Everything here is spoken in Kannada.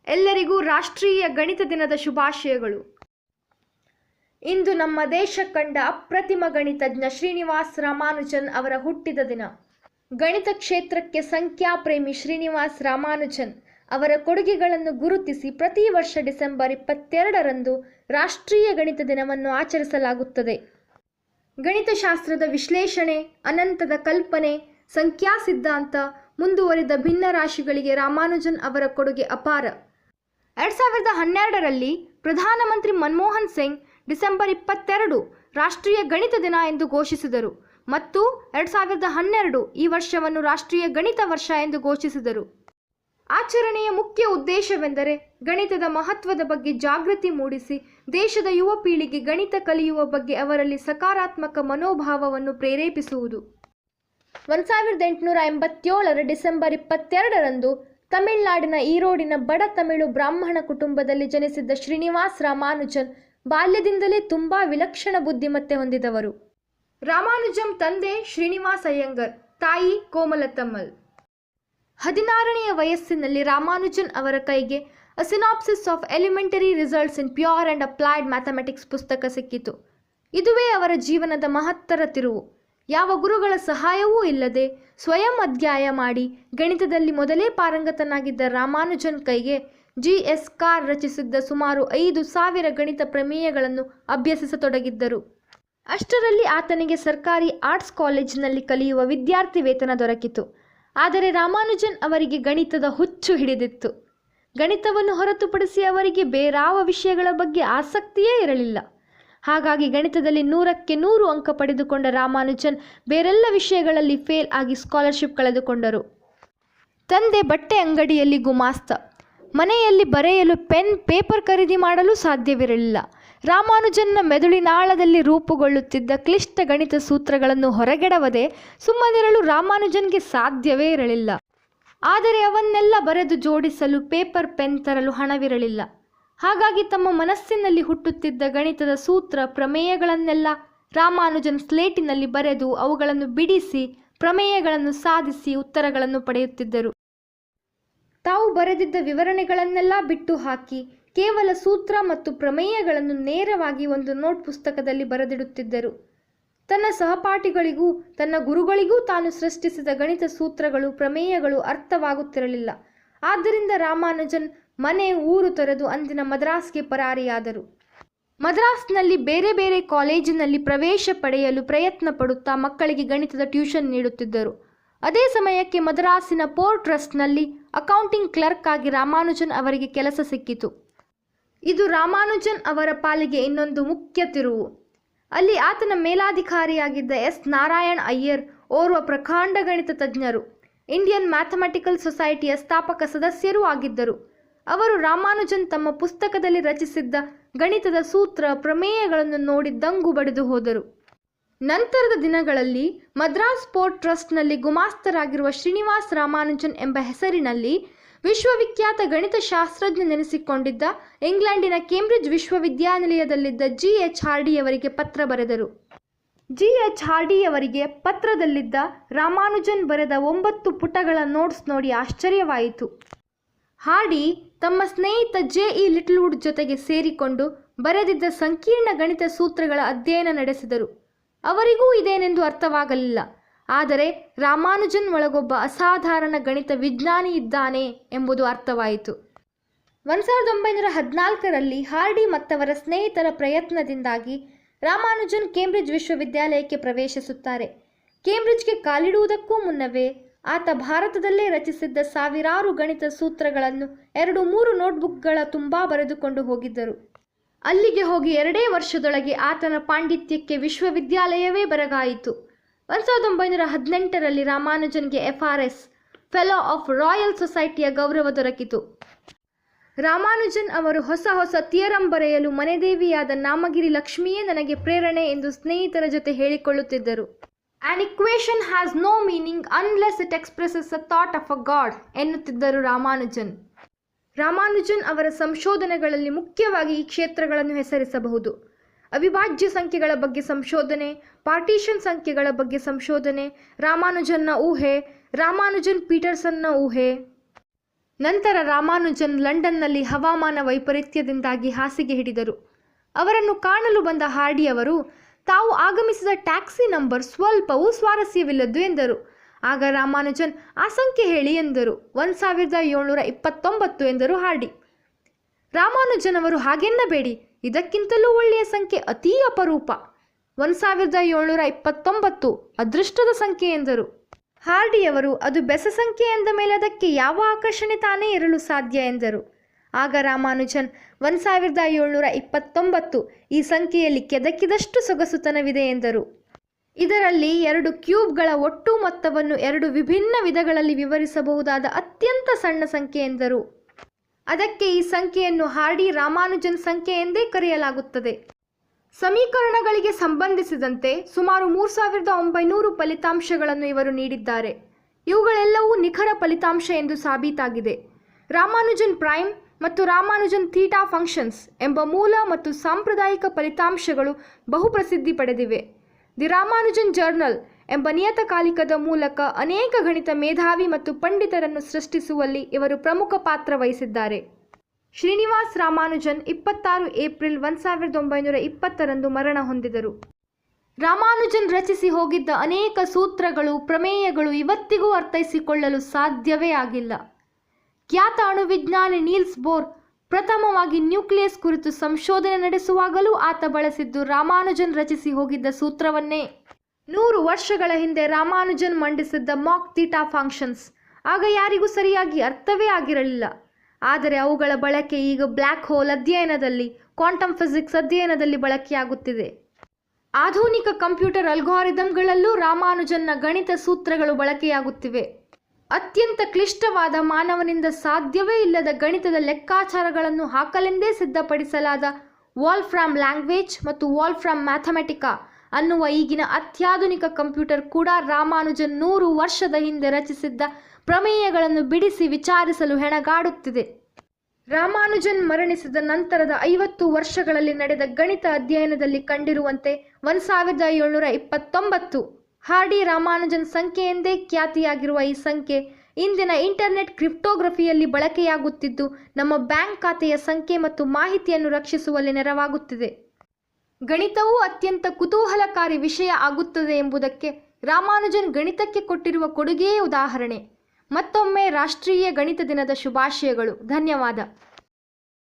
ಎಲ್ಲರಿಗೂ ರಾಷ್ಟ್ರೀಯ ಗಣಿತ ದಿನದ ಶುಭಾಶಯಗಳು. ಇಂದು ನಮ್ಮ ದೇಶ ಕಂಡ ಅಪ್ರತಿಮ ಗಣಿತಜ್ಞ ಶ್ರೀನಿವಾಸ್ ರಾಮಾನುಜನ್ ಅವರ ಹುಟ್ಟಿದ ದಿನ. ಗಣಿತ ಕ್ಷೇತ್ರಕ್ಕೆ ಸಂಖ್ಯಾಪ್ರೇಮಿ ಶ್ರೀನಿವಾಸ್ ರಾಮಾನುಜನ್ ಅವರ ಕೊಡುಗೆಗಳನ್ನು ಗುರುತಿಸಿ ಪ್ರತಿ ವರ್ಷ ಡಿಸೆಂಬರ್ 22ರಂದು ರಾಷ್ಟ್ರೀಯ ಗಣಿತ ದಿನವನ್ನು ಆಚರಿಸಲಾಗುತ್ತದೆ. ಗಣಿತಶಾಸ್ತ್ರದ ವಿಶ್ಲೇಷಣೆ, ಅನಂತದ ಕಲ್ಪನೆ, ಸಂಖ್ಯಾ ಸಿದ್ಧಾಂತ ಮುಂದುವರಿದ ಭಿನ್ನ ರಾಶಿಗಳಿಗೆ ರಾಮಾನುಜನ್ ಅವರ ಕೊಡುಗೆ ಅಪಾರ. 2012ರಲ್ಲಿ ಪ್ರಧಾನಮಂತ್ರಿ ಮನಮೋಹನ್ ಸಿಂಗ್ ಡಿಸೆಂಬರ್ 22 ರಾಷ್ಟ್ರೀಯ ಗಣಿತ ದಿನ ಎಂದು ಘೋಷಿಸಿದರು ಮತ್ತು 2012 ಈ ವರ್ಷವನ್ನು ರಾಷ್ಟ್ರೀಯ ಗಣಿತ ವರ್ಷ ಎಂದು ಘೋಷಿಸಿದರು. ಆಚರಣೆಯ ಮುಖ್ಯ ಉದ್ದೇಶವೆಂದರೆ ಗಣಿತದ ಮಹತ್ವದ ಬಗ್ಗೆ ಜಾಗೃತಿ ಮೂಡಿಸಿ ದೇಶದ ಯುವ ಪೀಳಿಗೆ ಗಣಿತ ಕಲಿಯುವ ಬಗ್ಗೆ ಅವರಲ್ಲಿ ಸಕಾರಾತ್ಮಕ ಮನೋಭಾವವನ್ನು ಪ್ರೇರೇಪಿಸುವುದು. 1887ರ ಡಿಸೆಂಬರ್ 22ರಂದು ತಮಿಳುನಾಡಿನ ಈರೋಡಿನ ಬಡ ತಮಿಳು ಬ್ರಾಹ್ಮಣ ಕುಟುಂಬದಲ್ಲಿ ಜನಿಸಿದ್ದ ಶ್ರೀನಿವಾಸ್ ರಾಮಾನುಜನ್ ಬಾಲ್ಯದಿಂದಲೇ ತುಂಬಾ ವಿಲಕ್ಷಣ ಬುದ್ಧಿಮತ್ತೆ ಹೊಂದಿದವರು. ರಾಮಾನುಜಂ ತಂದೆ ಶ್ರೀನಿವಾಸ್ ಅಯ್ಯಂಗರ್, ತಾಯಿ ಕೋಮಲತಮ್ಮಲ್. 16ನೆಯ ವಯಸ್ಸಿನಲ್ಲಿ ರಾಮಾನುಜನ್ ಅವರ ಕೈಗೆ a synopsis of elementary results in pure and applied mathematics ಪುಸ್ತಕ ಸಿಕ್ಕಿತು. ಇದುವೇ ಅವರ ಜೀವನದ ಮಹತ್ತರ ತಿರುವು. ಯಾವ ಗುರುಗಳ ಸಹಾಯವೂ ಇಲ್ಲದೆ ಸ್ವಯಂ ಅಧ್ಯಯನ ಮಾಡಿ ಗಣಿತದಲ್ಲಿ ಮೊದಲೇ ಪಾರಂಗತನಾಗಿದ್ದ ರಾಮಾನುಜನ್ ಕೈಗೆ ಜಿ.ಎಸ್. ಕಾರ್ ರಚಿಸಿದ್ದ ಸುಮಾರು 5,000 ಗಣಿತ ಪ್ರಮೇಯಗಳನ್ನು ಅಭ್ಯಸಿಸತೊಡಗಿದ್ದರು. ಅಷ್ಟರಲ್ಲಿ ಆತನಿಗೆ ಸರ್ಕಾರಿ ಆರ್ಟ್ಸ್ ಕಾಲೇಜಿನಲ್ಲಿ ಕಲಿಯುವ ವಿದ್ಯಾರ್ಥಿ ವೇತನ ದೊರಕಿತು. ಆದರೆ ರಾಮಾನುಜನ್ ಅವರಿಗೆ ಗಣಿತದ ಹುಚ್ಚು ಹಿಡಿದಿತ್ತು. ಗಣಿತವನ್ನು ಹೊರತುಪಡಿಸಿ ಅವರಿಗೆ ಬೇರಾವ ವಿಷಯಗಳ ಬಗ್ಗೆ ಆಸಕ್ತಿಯೇ ಇರಲಿಲ್ಲ. ಹಾಗಾಗಿ ಗಣಿತದಲ್ಲಿ 100ಕ್ಕೆ 100 ಅಂಕ ಪಡೆದುಕೊಂಡ ರಾಮಾನುಜನ್ ಬೇರೆಲ್ಲ ವಿಷಯಗಳಲ್ಲಿ ಫೇಲ್ ಆಗಿ ಸ್ಕಾಲರ್ಶಿಪ್ ಕಳೆದುಕೊಂಡರು. ತಂದೆ ಬಟ್ಟೆ ಅಂಗಡಿಯಲ್ಲಿ ಗುಮಾಸ್ತ. ಮನೆಯಲ್ಲಿ ಬರೆಯಲು ಪೆನ್, ಪೇಪರ್ ಖರೀದಿ ಮಾಡಲು ಸಾಧ್ಯವಿರಲಿಲ್ಲ. ರಾಮಾನುಜನ್ನ ಮೆದುಳಿನಾಳದಲ್ಲಿ ರೂಪುಗೊಳ್ಳುತ್ತಿದ್ದ ಕ್ಲಿಷ್ಟ ಗಣಿತ ಸೂತ್ರಗಳನ್ನು ಹೊರಗೆಡವದೆ ಸುಮ್ಮನಿರಲು ರಾಮಾನುಜನ್ಗೆ ಸಾಧ್ಯವೇ ಇರಲಿಲ್ಲ. ಆದರೆ ಅವನ್ನೆಲ್ಲ ಬರೆದು ಜೋಡಿಸಲು ಪೇಪರ್, ಪೆನ್ ತರಲು ಹಣವಿರಲಿಲ್ಲ. ಹಾಗಾಗಿ ತಮ್ಮ ಮನಸ್ಸಿನಲ್ಲಿ ಹುಟ್ಟುತ್ತಿದ್ದ ಗಣಿತದ ಸೂತ್ರ, ಪ್ರಮೇಯಗಳನ್ನೆಲ್ಲ ರಾಮಾನುಜನ್ ಸ್ಲೇಟಿನಲ್ಲಿ ಬರೆದು ಅವುಗಳನ್ನು ಬಿಡಿಸಿ ಪ್ರಮೇಯಗಳನ್ನು ಸಾಧಿಸಿ ಉತ್ತರಗಳನ್ನು ಪಡೆಯುತ್ತಿದ್ದರು. ತಾವು ಬರೆದಿದ್ದ ವಿವರಣೆಗಳನ್ನೆಲ್ಲ ಬಿಟ್ಟು ಹಾಕಿ ಕೇವಲ ಸೂತ್ರ ಮತ್ತು ಪ್ರಮೇಯಗಳನ್ನು ನೇರವಾಗಿ ಒಂದು ನೋಟ್ ಪುಸ್ತಕದಲ್ಲಿ ಬರೆದಿಡುತ್ತಿದ್ದರು. ತನ್ನ ಸಹಪಾಠಿಗಳಿಗೂ ತನ್ನ ಗುರುಗಳಿಗೂ ತಾನು ಸೃಷ್ಟಿಸಿದ ಗಣಿತ ಸೂತ್ರಗಳು, ಪ್ರಮೇಯಗಳು ಅರ್ಥವಾಗುತ್ತಿರಲಿಲ್ಲ. ಆದ್ದರಿಂದ ರಾಮಾನುಜನ್ ಮನೆ ಊರು ತೊರೆದು ಅಂದಿನ ಮದ್ರಾಸ್ಗೆ ಪರಾರಿಯಾದರು. ಮದ್ರಾಸ್ನಲ್ಲಿ ಬೇರೆ ಬೇರೆ ಕಾಲೇಜಿನಲ್ಲಿ ಪ್ರವೇಶ ಪಡೆಯಲು ಪ್ರಯತ್ನ ಪಡುತ್ತಾ ಮಕ್ಕಳಿಗೆ ಗಣಿತದ ಟ್ಯೂಷನ್ ನೀಡುತ್ತಿದ್ದರು. ಅದೇ ಸಮಯಕ್ಕೆ ಮದ್ರಾಸಿನ ಪೋರ್ಟ್ ಟ್ರಸ್ಟ್ನಲ್ಲಿ ಅಕೌಂಟಿಂಗ್ ಕ್ಲರ್ಕ್ ಆಗಿ ರಾಮಾನುಜನ್ ಅವರಿಗೆ ಕೆಲಸ ಸಿಕ್ಕಿತು. ಇದು ರಾಮಾನುಜನ್ ಅವರ ಪಾಲಿಗೆ ಇನ್ನೊಂದು ಮುಖ್ಯ ತಿರುವು. ಅಲ್ಲಿ ಆತನ ಮೇಲಾಧಿಕಾರಿಯಾಗಿದ್ದ ಎಸ್. ನಾರಾಯಣ್ ಅಯ್ಯರ್ ಓರ್ವ ಪ್ರಕಾಂಡ ಗಣಿತ ತಜ್ಞರು, ಇಂಡಿಯನ್ ಮ್ಯಾಥಮೆಟಿಕಲ್ ಸೊಸೈಟಿಯ ಸ್ಥಾಪಕ ಸದಸ್ಯರೂ ಆಗಿದ್ದರು. ಅವರು ರಾಮಾನುಜನ್ ತಮ್ಮ ಪುಸ್ತಕದಲ್ಲಿ ರಚಿಸಿದ್ದ ಗಣಿತದ ಸೂತ್ರ, ಪ್ರಮೇಯಗಳನ್ನು ನೋಡಿ ದಂಗು ಬಡಿದು ಹೋದರು. ನಂತರದ ದಿನಗಳಲ್ಲಿ ಮದ್ರಾಸ್ ಪೋರ್ಟ್ ಟ್ರಸ್ಟ್ನಲ್ಲಿ ಗುಮಾಸ್ತರಾಗಿರುವ ಶ್ರೀನಿವಾಸ್ ರಾಮಾನುಜನ್ ಎಂಬ ಹೆಸರಿನಲ್ಲಿ ವಿಶ್ವವಿಖ್ಯಾತ ಗಣಿತಶಾಸ್ತ್ರಜ್ಞನೆನಿಸಿಕೊಂಡಿದ್ದ ಇಂಗ್ಲೆಂಡಿನ ಕೇಂಬ್ರಿಡ್ಜ್ ವಿಶ್ವವಿದ್ಯಾನಿಲಯದಲ್ಲಿದ್ದ ಜಿ.ಎಚ್. ಹಾರ್ಡಿಯವರಿಗೆ ಪತ್ರ ಬರೆದರು. ಜಿ.ಎಚ್. ಹಾರ್ಡಿಯವರಿಗೆ ಪತ್ರದಲ್ಲಿದ್ದ ರಾಮಾನುಜನ್ ಬರೆದ 9 ಪುಟಗಳ ನೋಟ್ಸ್ ನೋಡಿ ಆಶ್ಚರ್ಯವಾಯಿತು. ಹಾರ್ಡಿ ತಮ್ಮ ಸ್ನೇಹಿತ ಜೆ.ಇ. ಲಿಟ್ಲ್ವುಡ್ ಜೊತೆಗೆ ಸೇರಿಕೊಂಡು ಬರೆದಿದ್ದ ಸಂಕೀರ್ಣ ಗಣಿತ ಸೂತ್ರಗಳ ಅಧ್ಯಯನ ನಡೆಸಿದರು. ಅವರಿಗೂ ಇದೇನೆಂದು ಅರ್ಥವಾಗಲಿಲ್ಲ. ಆದರೆ ರಾಮಾನುಜನ್ ಒಳಗೊಬ್ಬ ಅಸಾಧಾರಣ ಗಣಿತ ವಿಜ್ಞಾನಿ ಇದ್ದಾನೆ ಎಂಬುದು ಅರ್ಥವಾಯಿತು. 1914ರಲ್ಲಿ ಹಾರ್ಡಿ ಮತ್ತವರ ಸ್ನೇಹಿತರ ಪ್ರಯತ್ನದಿಂದಾಗಿ ರಾಮಾನುಜನ್ ಕೇಂಬ್ರಿಡ್ಜ್ ವಿಶ್ವವಿದ್ಯಾಲಯಕ್ಕೆ ಪ್ರವೇಶಿಸುತ್ತಾರೆ. ಕೇಂಬ್ರಿಡ್ಜ್ಗೆ ಕಾಲಿಡುವುದಕ್ಕೂ ಮುನ್ನವೇ ಆತ ಭಾರತದಲ್ಲೇ ರಚಿಸಿದ್ದ ಸಾವಿರಾರು ಗಣಿತ ಸೂತ್ರಗಳನ್ನು 2-3 ನೋಟ್ಬುಕ್ಗಳ ತುಂಬಾ ಬರೆದುಕೊಂಡು ಹೋಗಿದ್ದರು. ಅಲ್ಲಿಗೆ ಹೋಗಿ 2 ವರ್ಷದೊಳಗೆ ಆತನ ಪಾಂಡಿತ್ಯಕ್ಕೆ ವಿಶ್ವವಿದ್ಯಾಲಯವೇ ಬೆರಗಾಯಿತು. 1918ರಲ್ಲಿ ರಾಮಾನುಜನ್ಗೆ FRS ಫೆಲೋ ಆಫ್ ರಾಯಲ್ ಸೊಸೈಟಿಯ ಗೌರವ ದೊರಕಿತು. ರಾಮಾನುಜನ್ ಅವರು ಹೊಸ ಥಿಯರಂ ಬರೆಯಲು ಮನೆದೇವಿಯಾದ ನಾಮಗಿರಿ ಲಕ್ಷ್ಮಿಯೇ ನನಗೆ ಪ್ರೇರಣೆ ಎಂದು ಸ್ನೇಹಿತರ ಜೊತೆ ಹೇಳಿಕೊಳ್ಳುತ್ತಿದ್ದರು. An equation has no meaning unless it expresses a thought of a God ಎನ್ನುತ್ತಿದ್ದರು Ramanujan. Ramanujan ಅವರ ಸಂಶೋಧನೆಗಳಲ್ಲಿ ಮುಖ್ಯವಾಗಿ ಈ ಕ್ಷೇತ್ರಗಳನ್ನು ಹೆಸರಿಸಬಹುದು. ಅವಿಭಾಜ್ಯ ಸಂಖ್ಯೆಗಳ ಬಗ್ಗೆ ಸಂಶೋಧನೆ, ಪಾರ್ಟಿಷನ್ ಸಂಖ್ಯೆಗಳ ಬಗ್ಗೆ ಸಂಶೋಧನೆ, ರಾಮಾನುಜನ್ನ ಊಹೆ, ರಾಮಾನುಜನ್ ಪೀಟರ್ಸನ್ನ ಊಹೆ, ನಂತರ ರಾಮಾನುಜನ್ ಲಂಡನ್ನಲ್ಲಿ ಹವಾಮಾನ ವೈಪರೀತ್ಯದಿಂದಾಗಿ ಹಾಸಿಗೆ ಹಿಡಿದರು. ಅವರನ್ನು ಕಾಣಲು ಬಂದ ಹಾರ್ಡಿ ಅವರು ತಾವು ಆಗಮಿಸಿದ ಟ್ಯಾಕ್ಸಿ ನಂಬರ್ ಸ್ವಲ್ಪವೂ ಸ್ವಾರಸ್ಯವಿಲ್ಲದ್ದು ಎಂದರು. ಆಗ ರಾಮಾನುಜನ್ ಆ ಸಂಖ್ಯೆ ಹೇಳಿ ಎಂದರು. 1729 ಎಂದರು ಹಾರ್ಡಿ. ರಾಮಾನುಜನ್ ಅವರು ಹಾಗೆನ್ನಬೇಡಿ, ಇದಕ್ಕಿಂತಲೂ ಒಳ್ಳೆಯ ಸಂಖ್ಯೆ ಅತೀ ಅಪರೂಪ. 1729 ಅದೃಷ್ಟದ ಸಂಖ್ಯೆ ಎಂದರು. ಹಾರ್ಡಿಯವರು ಅದು ಬೆಸ ಸಂಖ್ಯೆ ಎಂದ ಮೇಲೆ ಅದಕ್ಕೆ ಯಾವ ಆಕರ್ಷಣೆ ತಾನೇ ಇರಲು ಸಾಧ್ಯ ಎಂದರು. ಆಗ ರಾಮಾನುಜನ್ 1729 ಈ ಸಂಖ್ಯೆಯಲ್ಲಿ ಕೆದಕಿದಷ್ಟು ಸೊಗಸುತನವಿದೆ ಎಂದರು. ಇದರಲ್ಲಿ 2 ಕ್ಯೂಬ್ಗಳ ಒಟ್ಟು ಮೊತ್ತವನ್ನು 2 ವಿಭಿನ್ನ ವಿಧಗಳಲ್ಲಿ ವಿವರಿಸಬಹುದಾದ ಅತ್ಯಂತ ಸಣ್ಣ ಸಂಖ್ಯೆ ಎಂದರು. ಅದಕ್ಕೆ ಈ ಸಂಖ್ಯೆಯನ್ನು ಹಾರ್ಡಿ ರಾಮಾನುಜನ್ ಸಂಖ್ಯೆ ಎಂದೇ ಕರೆಯಲಾಗುತ್ತದೆ. ಸಮೀಕರಣಗಳಿಗೆ ಸಂಬಂಧಿಸಿದಂತೆ ಸುಮಾರು 3900 ಫಲಿತಾಂಶಗಳನ್ನು ಇವರು ನೀಡಿದ್ದಾರೆ. ಇವುಗಳೆಲ್ಲವೂ ನಿಖರ ಫಲಿತಾಂಶ ಎಂದು ಸಾಬೀತಾಗಿದೆ. ರಾಮಾನುಜನ್ ಪ್ರೈಮ್ ಮತ್ತು ರಾಮಾನುಜನ್ ಥೀಟಾ ಫಂಕ್ಷನ್ಸ್ ಎಂಬ ಮೂಲ ಮತ್ತು ಸಾಂಪ್ರದಾಯಿಕ ಫಲಿತಾಂಶಗಳು ಬಹುಪ್ರಸಿದ್ಧಿ ಪಡೆದಿವೆ. ದಿ ರಾಮಾನುಜನ್ ಜರ್ನಲ್ ಎಂಬ ನಿಯತಕಾಲಿಕದ ಮೂಲಕ ಅನೇಕ ಗಣಿತ ಮೇಧಾವಿ ಮತ್ತು ಪಂಡಿತರನ್ನು ಸೃಷ್ಟಿಸುವಲ್ಲಿ ಇವರು ಪ್ರಮುಖ ಪಾತ್ರ ವಹಿಸಿದ್ದಾರೆ. ಶ್ರೀನಿವಾಸ್ ರಾಮಾನುಜನ್ 26 ಏಪ್ರಿಲ್ 1920 ಮರಣ ಹೊಂದಿದರು. ರಾಮಾನುಜನ್ ರಚಿಸಿ ಹೋಗಿದ್ದ ಅನೇಕ ಸೂತ್ರಗಳು, ಪ್ರಮೇಯಗಳು ಇವತ್ತಿಗೂ ಅರ್ಥೈಸಿಕೊಳ್ಳಲು ಸಾಧ್ಯವೇ ಆಗಿಲ್ಲ. ಖ್ಯಾತ ಅಣುವಿಜ್ಞಾನಿ ನೀಲ್ಸ್ ಬೋರ್ ಪ್ರಥಮವಾಗಿ ನ್ಯೂಕ್ಲಿಯಸ್ ಕುರಿತು ಸಂಶೋಧನೆ ನಡೆಸುವಾಗಲೂ ಆತ ಬಳಸಿದ್ದು ರಾಮಾನುಜನ್ ರಚಿಸಿ ಹೋಗಿದ್ದ ಸೂತ್ರವನ್ನೇ. 100 ವರ್ಷಗಳ ಹಿಂದೆ ರಾಮಾನುಜನ್ ಮಂಡಿಸಿದ್ದ ಮಾಕ್ ಥೀಟಾ ಫಂಕ್ಷನ್ಸ್ ಆಗ ಯಾರಿಗೂ ಸರಿಯಾಗಿ ಅರ್ಥವೇ ಆಗಿರಲಿಲ್ಲ. ಆದರೆ ಅವುಗಳ ಬಳಕೆ ಈಗ ಬ್ಲ್ಯಾಕ್ ಹೋಲ್ ಅಧ್ಯಯನದಲ್ಲಿ, ಕ್ವಾಂಟಮ್ ಫಿಸಿಕ್ಸ್ ಅಧ್ಯಯನದಲ್ಲಿ ಬಳಕೆಯಾಗುತ್ತಿದೆ. ಆಧುನಿಕ ಕಂಪ್ಯೂಟರ್ ಅಲ್ಗಾರಿದಮ್ಗಳಲ್ಲೂ ರಾಮಾನುಜನ್ನ ಗಣಿತ ಸೂತ್ರಗಳು ಬಳಕೆಯಾಗುತ್ತಿವೆ. ಅತ್ಯಂತ ಕ್ಲಿಷ್ಟವಾದ, ಮಾನವನಿಂದ ಸಾಧ್ಯವೇ ಇಲ್ಲದ ಗಣಿತದ ಲೆಕ್ಕಾಚಾರಗಳನ್ನು ಹಾಕಲೆಂದೇ ಸಿದ್ಧಪಡಿಸಲಾದ ವಾಲ್ಫ್ರಾಮ್ ಲ್ಯಾಂಗ್ವೇಜ್ ಮತ್ತು ವಾಲ್ಫ್ರಾಮ್ ಮ್ಯಾಥಮೆಟಿಕಾ ಅನ್ನುವ ಈಗಿನ ಅತ್ಯಾಧುನಿಕ ಕಂಪ್ಯೂಟರ್ ಕೂಡ ರಾಮಾನುಜನ್ 100 ವರ್ಷದ ಹಿಂದೆ ರಚಿಸಿದ್ದ ಪ್ರಮೇಯಗಳನ್ನು ಬಿಡಿಸಿ ವಿಚಾರಿಸಲು ಹೆಣಗಾಡುತ್ತಿದೆ. ರಾಮಾನುಜನ್ ಮರಣಿಸಿದ ನಂತರದ 50 ವರ್ಷಗಳಲ್ಲಿ ನಡೆದ ಗಣಿತ ಅಧ್ಯಯನದಲ್ಲಿ ಕಂಡಿರುವಂತೆ 1729 ಹಾರ್ಡಿ ರಾಮಾನುಜನ್ ಸಂಖ್ಯೆ ಎಂದೇ ಖ್ಯಾತಿಯಾಗಿರುವ ಈ ಸಂಖ್ಯೆ ಇಂದಿನ ಇಂಟರ್ನೆಟ್ ಕ್ರಿಪ್ಟೋಗ್ರಫಿಯಲ್ಲಿ ಬಳಕೆಯಾಗುತ್ತಿದ್ದು ನಮ್ಮ ಬ್ಯಾಂಕ್ ಖಾತೆಯ ಸಂಖ್ಯೆ ಮತ್ತು ಮಾಹಿತಿಯನ್ನು ರಕ್ಷಿಸುವಲ್ಲಿ ನೆರವಾಗುತ್ತಿದೆ. ಗಣಿತವೂ ಅತ್ಯಂತ ಕುತೂಹಲಕಾರಿ ವಿಷಯ ಆಗುತ್ತದೆ ಎಂಬುದಕ್ಕೆ ರಾಮಾನುಜನ್ ಗಣಿತಕ್ಕೆ ಕೊಟ್ಟಿರುವ ಕೊಡುಗೆಯೇ ಉದಾಹರಣೆ. ಮತ್ತೊಮ್ಮೆ ರಾಷ್ಟ್ರೀಯ ಗಣಿತ ದಿನದ ಶುಭಾಶಯಗಳು. ಧನ್ಯವಾದ.